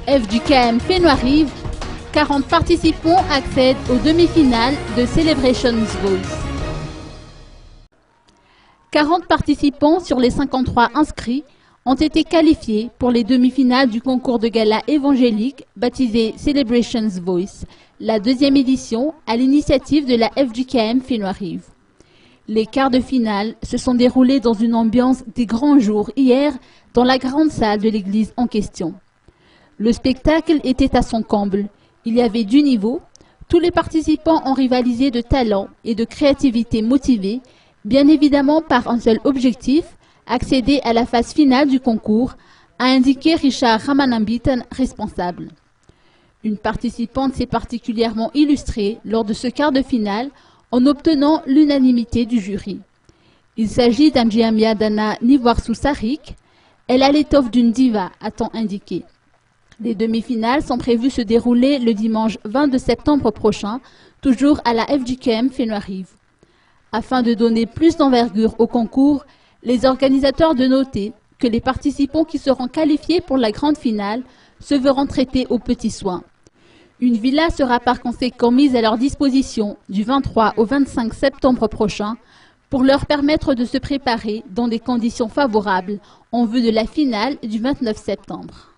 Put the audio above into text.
FJKM Fénois-Rive, 40 participants accèdent aux demi-finales de Celebrations Voice. 40 participants sur les 53 inscrits ont été qualifiés pour les demi-finales du concours de gala évangélique baptisé Celebrations Voice, la deuxième édition à l'initiative de la FJKM Fénois-Rive. Les quarts de finale se sont déroulés dans une ambiance des grands jours hier dans la grande salle de l'église en question. Le spectacle était à son comble. Il y avait du niveau. Tous les participants ont rivalisé de talent et de créativité motivée, bien évidemment par un seul objectif, accéder à la phase finale du concours, a indiqué Richard Ramanambitan, responsable. Une participante s'est particulièrement illustrée lors de ce quart de finale en obtenant l'unanimité du jury. Il s'agit d'Amjiamia Dana Nivoarsou Sarik. Elle a l'étoffe d'une diva, a-t-on indiqué. Les demi-finales sont prévues se dérouler le dimanche 22 septembre prochain, toujours à la FJKM Fénois-Rive. Afin de donner plus d'envergure au concours, les organisateurs de noter que les participants qui seront qualifiés pour la grande finale se verront traités aux petits soins. Une villa sera par conséquent mise à leur disposition du 23 au 25 septembre prochain pour leur permettre de se préparer dans des conditions favorables en vue de la finale du 29 septembre.